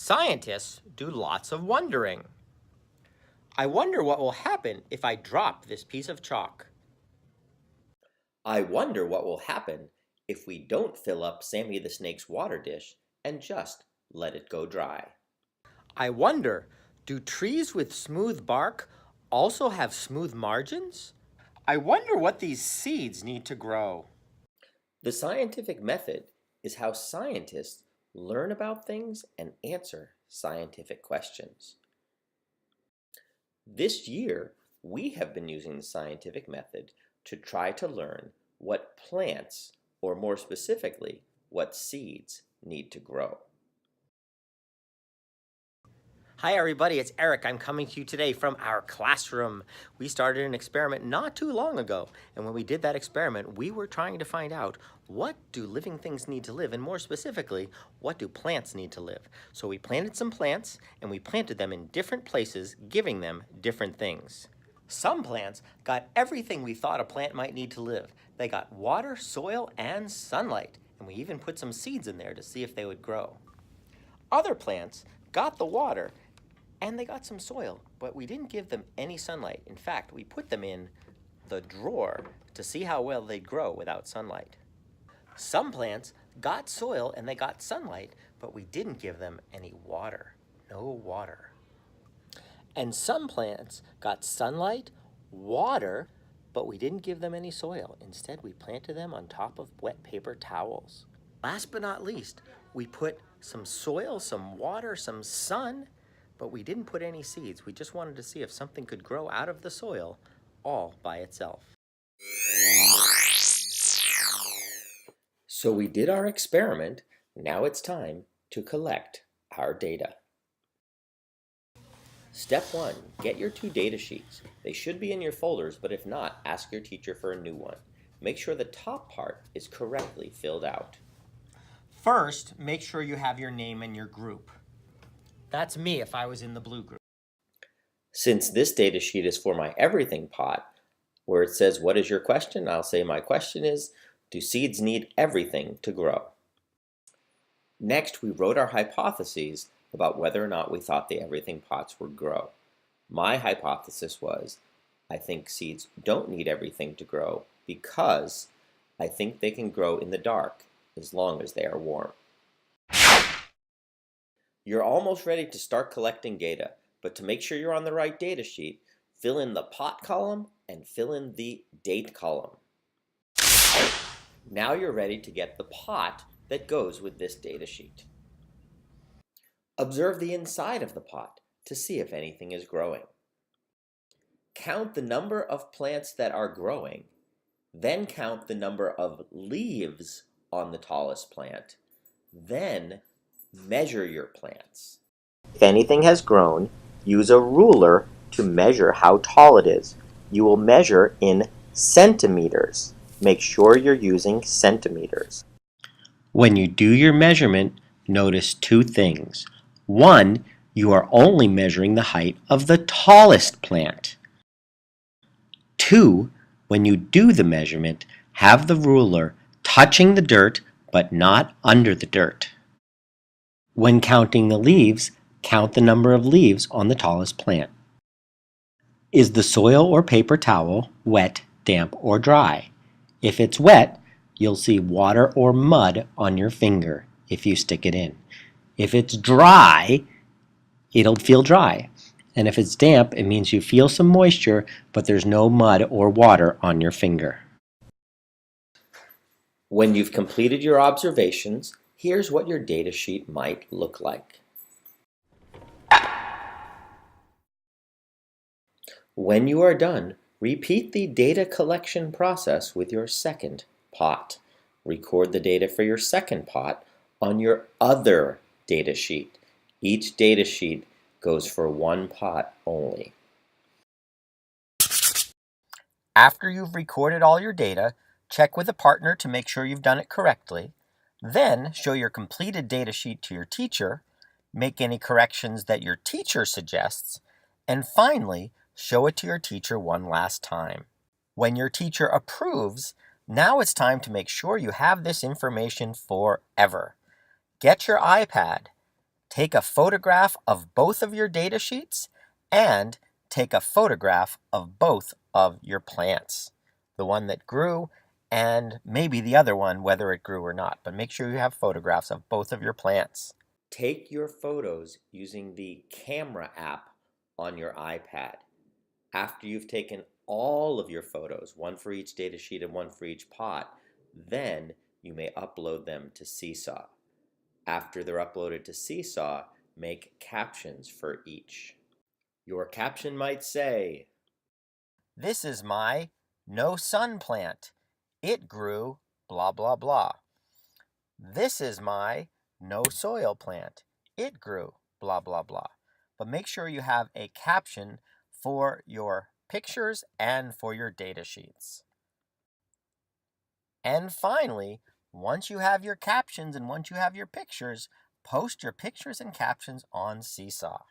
Scientists do lots of wondering. I wonder what will happen if I drop this piece of chalk. I wonder what will happen if we don't fill up Sammy the Snake's water dish and just let it go dry. I wonder, do trees with smooth bark also have smooth margins? I wonder what these seeds need to grow. The scientific method is how scientists learn about things and answer scientific questions. This year, we have been using the scientific method to try to learn what plants, or more specifically, what seeds need to grow. Hi everybody, it's Eric. I'm coming to you today from our classroom. We started an experiment not too long ago, and when we did that experiment, we were trying to find out, what do living things need to live, and more specifically, what do plants need to live? So we planted some plants, and we planted them in different places, giving them different things. Some plants got everything we thought a plant might need to live. They got water, soil, and sunlight, and we even put some seeds in there to see if they would grow. Other plants got the water, and they got some soil, but we didn't give them any sunlight. In fact, we put them in the drawer to see how well they'd grow without sunlight. Some plants got soil and they got sunlight, but we didn't give them any water. No water. And some plants got sunlight, water, but we didn't give them any soil. Instead, we planted them on top of wet paper towels. Last but not least, we put some soil, some water, some sun, but we didn't put any seeds. We just wanted to see if something could grow out of the soil all by itself. So we did our experiment. Now it's time to collect our data. Step 1, get your 2 data sheets. They should be in your folders, but if not, ask your teacher for a new one. Make sure the top part is correctly filled out. First, make sure you have your name and your group. That's me if I was in the blue group. Since this data sheet is for my everything pot, where it says, what is your question? I'll say my question is, do seeds need everything to grow? Next, we wrote our hypotheses about whether or not we thought the everything pots would grow. My hypothesis was, I think seeds don't need everything to grow because I think they can grow in the dark as long as they are warm. You're almost ready to start collecting data, but to make sure you're on the right data sheet, fill in the pot column and fill in the date column. Now you're ready to get the pot that goes with this data sheet. Observe the inside of the pot to see if anything is growing. Count the number of plants that are growing, then count the number of leaves on the tallest plant, then measure your plants. If anything has grown, use a ruler to measure how tall it is. You will measure in centimeters. Make sure you're using centimeters. When you do your measurement, notice 2 things. 1, you are only measuring the height of the tallest plant. 2, when you do the measurement, have the ruler touching the dirt but not under the dirt. When counting the leaves, count the number of leaves on the tallest plant. Is the soil or paper towel wet, damp, or dry? If it's wet, you'll see water or mud on your finger if you stick it in. If it's dry, it'll feel dry. And if it's damp, it means you feel some moisture, but there's no mud or water on your finger. When you've completed your observations, here's what your data sheet might look like. When you are done, repeat the data collection process with your second pot. Record the data for your second pot on your other data sheet. Each data sheet goes for 1 pot only. After you've recorded all your data, check with a partner to make sure you've done it correctly. Then show your completed data sheet to your teacher, make any corrections that your teacher suggests, and finally, show it to your teacher one last time. When your teacher approves, now it's time to make sure you have this information forever. Get your iPad, Take a photograph of both of your data sheets and take a photograph of both of your plants. The one that grew and maybe the other one, whether it grew or not. But make sure you have photographs of both of your plants. Take your photos using the camera app on your iPad. After you've taken all of your photos, one for each data sheet and one for each pot, then you may upload them to Seesaw. After they're uploaded to Seesaw, make captions for each. Your caption might say, "This is my no sun plant. It grew blah blah blah. This is my no soil plant. It grew blah blah blah." But make sure you have a caption for your pictures and for your data sheets. And finally, once you have your captions and once you have your pictures, post your pictures and captions on Seesaw.